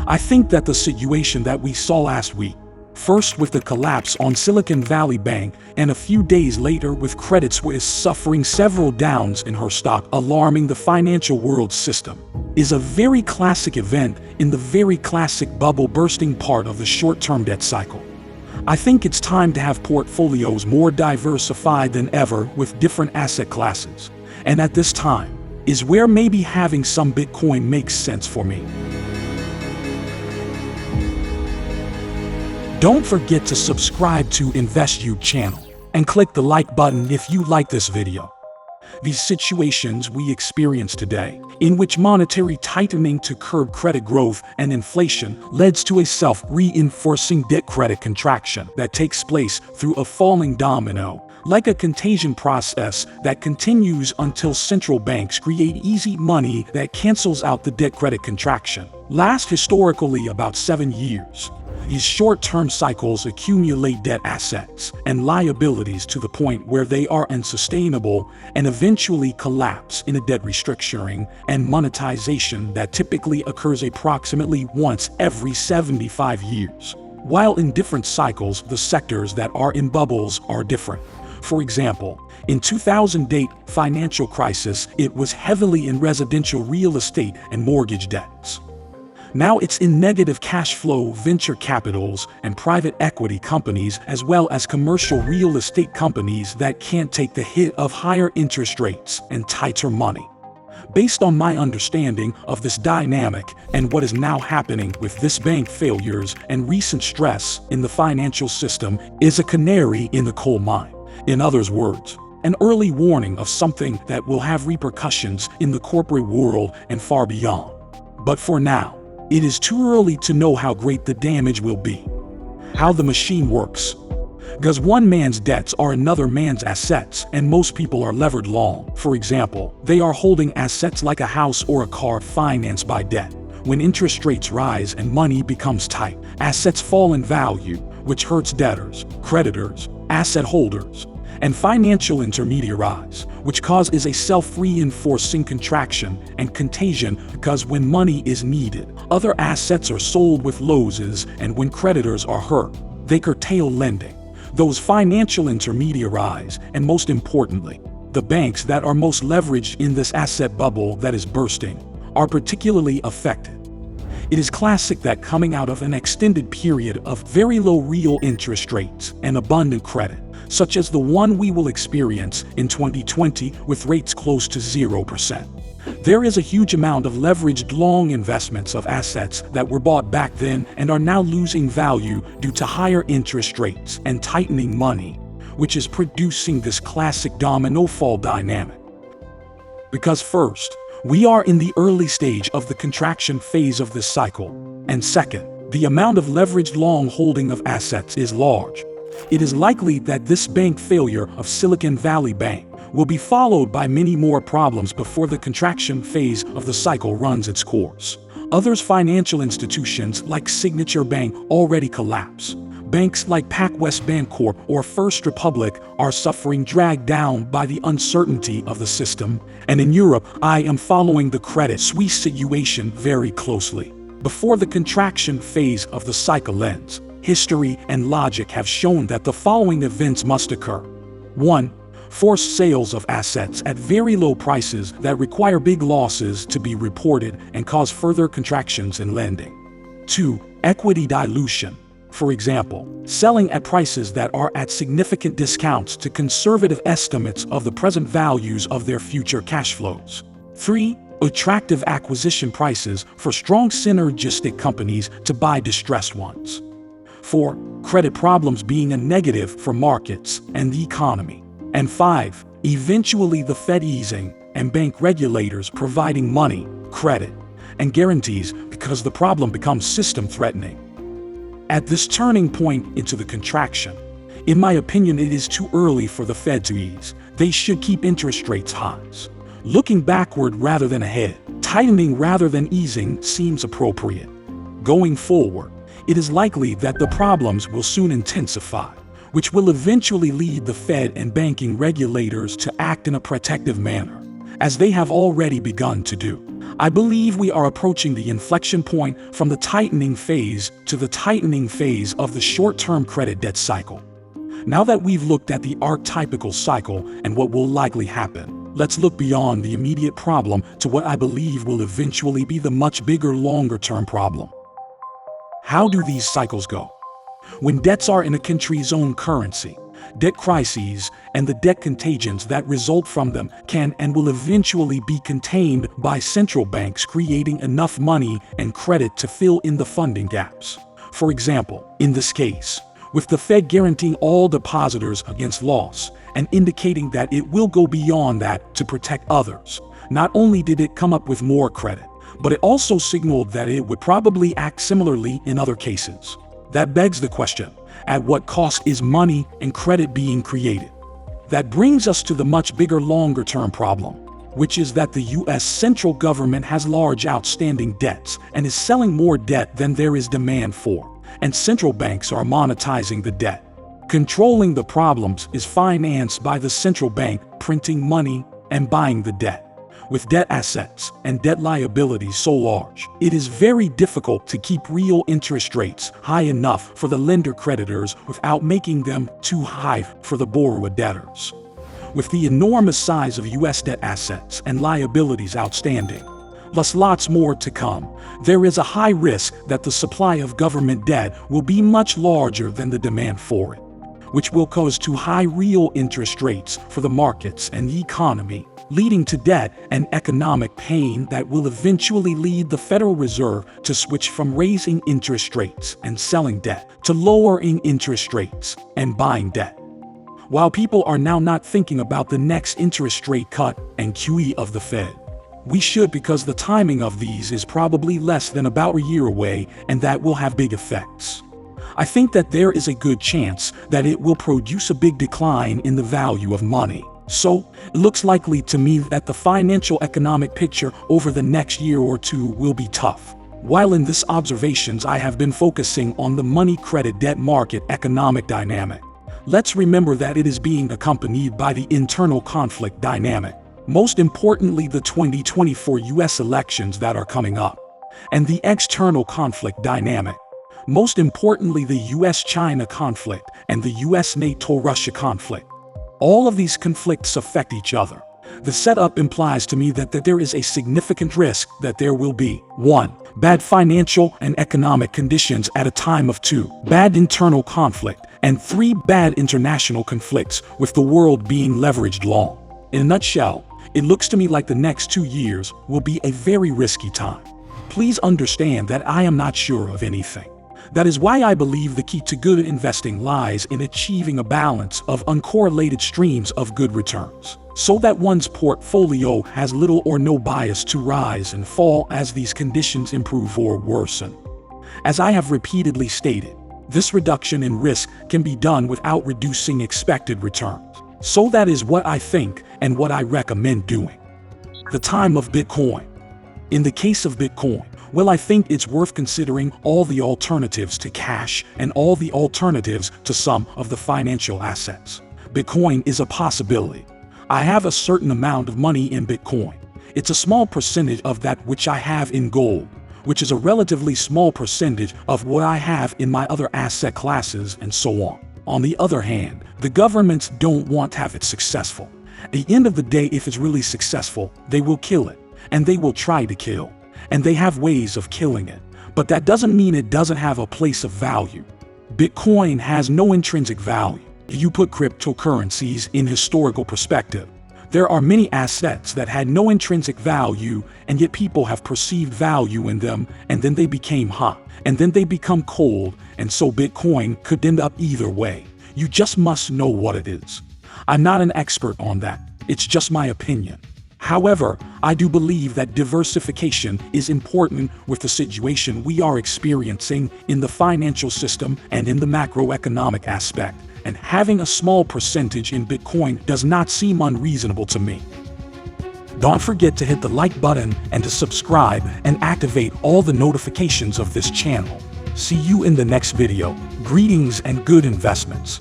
I think that the situation that we saw last week, first with the collapse on Silicon Valley Bank and a few days later with Credit Suisse suffering several downs in her stock, alarming the financial world system, is a very classic event in the very classic bubble bursting part of the short-term debt cycle. I think it's time to have portfolios more diversified than ever with different asset classes, and at this time is where maybe having some Bitcoin makes sense for me. Don't forget to subscribe to Investube channel and click the like button if you like this video. These situations we experience today, in which monetary tightening to curb credit growth and inflation leads to a self-reinforcing debt credit contraction that takes place through a falling domino, like a contagion process that continues until central banks create easy money that cancels out the debt credit contraction, lasts historically about 7 years. These short-term cycles accumulate debt assets and liabilities to the point where they are unsustainable and eventually collapse in a debt restructuring and monetization that typically occurs approximately once every 75 years. While in different cycles, the sectors that are in bubbles are different. For example, in 2008 financial crisis, it was heavily in residential real estate and mortgage debts. Now it's in negative cash flow venture capitals and private equity companies, as well as commercial real estate companies that can't take the hit of higher interest rates and tighter money. Based on my understanding of this dynamic and what is now happening with this bank failures and recent stress in the financial system is a canary in the coal mine. In other words, an early warning of something that will have repercussions in the corporate world and far beyond. But for now, it is too early to know how great the damage will be. How the machine works. Because one man's debts are another man's assets, and most people are levered long. For example, they are holding assets like a house or a car financed by debt. When interest rates rise and money becomes tight, assets fall in value, which hurts debtors, creditors, asset holders, and financial intermediaries, which causes a self-reinforcing contraction and contagion because when money is needed, other assets are sold with losses, and when creditors are hurt, they curtail lending. Those financial intermediaries, and most importantly, the banks that are most leveraged in this asset bubble that is bursting, are particularly affected. It is classic that coming out of an extended period of very low real interest rates and abundant credit, such as the one we will experience in 2020 with rates close to 0%. There is a huge amount of leveraged long investments of assets that were bought back then and are now losing value due to higher interest rates and tightening money, which is producing this classic domino fall dynamic. Because first, we are in the early stage of the contraction phase of this cycle, and second, the amount of leveraged long holding of assets is large. It is likely that this bank failure of Silicon Valley Bank will be followed by many more problems before the contraction phase of the cycle runs its course. Other financial institutions like Signature Bank already collapse. Banks like PacWest Bancorp or First Republic are suffering, dragged down by the uncertainty of the system. And in Europe, I am following the Credit Suisse situation very closely. Before the contraction phase of the cycle ends, history and logic have shown that the following events must occur. 1. Forced sales of assets at very low prices that require big losses to be reported and cause further contractions in lending. 2. Equity dilution. For example, selling at prices that are at significant discounts to conservative estimates of the present values of their future cash flows. 3. Attractive acquisition prices for strong synergistic companies to buy distressed ones. 4. Credit problems being a negative for markets and the economy. And 5. Eventually the Fed easing and bank regulators providing money, credit, and guarantees because the problem becomes system-threatening. At this turning point into the contraction, in my opinion, it is too early for the Fed to ease. They should keep interest rates high. Looking backward rather than ahead, tightening rather than easing seems appropriate. Going forward, it is likely that the problems will soon intensify, which will eventually lead the Fed and banking regulators to act in a protective manner, as they have already begun to do. I believe we are approaching the inflection point from the tightening phase to the tightening phase of the short-term credit debt cycle. Now that we've looked at the archetypical cycle and what will likely happen, let's look beyond the immediate problem to what I believe will eventually be the much bigger longer-term problem. How do these cycles go? When debts are in a country's own currency, debt crises and the debt contagions that result from them can and will eventually be contained by central banks creating enough money and credit to fill in the funding gaps. For example, in this case, with the Fed guaranteeing all depositors against loss and indicating that it will go beyond that to protect others, not only did it come up with more credit, but it also signaled that it would probably act similarly in other cases. That begs the question, at what cost is money and credit being created? That brings us to the much bigger longer-term problem, which is that the US central government has large outstanding debts and is selling more debt than there is demand for, and central banks are monetizing the debt. Controlling the problems is financed by the central bank printing money and buying the debt. With debt assets and debt liabilities so large, it is very difficult to keep real interest rates high enough for the lender creditors without making them too high for the borrower debtors. With the enormous size of US debt assets and liabilities outstanding, plus lots more to come, there is a high risk that the supply of government debt will be much larger than the demand for it, which will cause too high real interest rates for the markets and the economy, leading to debt and economic pain that will eventually lead the Federal Reserve to switch from raising interest rates and selling debt to lowering interest rates and buying debt. While people are now not thinking about the next interest rate cut and QE of the Fed, we should, because the timing of these is probably less than about a year away, and that will have big effects. I think that there is a good chance that it will produce a big decline in the value of money. So, it looks likely to me that the financial economic picture over the next year or two will be tough. While in this observations I have been focusing on the money credit debt market economic dynamic, let's remember that it is being accompanied by the internal conflict dynamic, most importantly the 2024 US elections that are coming up, and the external conflict dynamic, most importantly the US-China conflict and the US-NATO-Russia conflict. All of these conflicts affect each other. The setup implies to me that there is a significant risk that there will be 1. Bad financial and economic conditions at a time of 2. Bad internal conflict, and 3. Bad international conflicts with the world being leveraged long. In a nutshell, it looks to me like the next 2 years will be a very risky time. Please understand that I am not sure of anything. That is why I believe the key to good investing lies in achieving a balance of uncorrelated streams of good returns, so that one's portfolio has little or no bias to rise and fall as these conditions improve or worsen. As I have repeatedly stated, this reduction in risk can be done without reducing expected returns. So that is what I think and what I recommend doing. The time of Bitcoin. In the case of Bitcoin, well, I think it's worth considering all the alternatives to cash and all the alternatives to some of the financial assets. Bitcoin is a possibility. I have a certain amount of money in Bitcoin. It's a small percentage of that which I have in gold, which is a relatively small percentage of what I have in my other asset classes and so on. On the other hand, the governments don't want to have it successful. At the end of the day, if it's really successful, they will kill it, and they will try to kill. And they have ways of killing it, but that doesn't mean it doesn't have a place of value. Bitcoin has no intrinsic value. If you put cryptocurrencies in historical perspective, there are many assets that had no intrinsic value, and yet people have perceived value in them, and then they became hot, and then they become cold, and so Bitcoin could end up either way. You just must know what it is. I'm not an expert on that. It's just my opinion. However, I do believe that diversification is important with the situation we are experiencing in the financial system and in the macroeconomic aspect, and having a small percentage in Bitcoin does not seem unreasonable to me. Don't forget to hit the like button and to subscribe and activate all the notifications of this channel. See you in the next video. Greetings and good investments.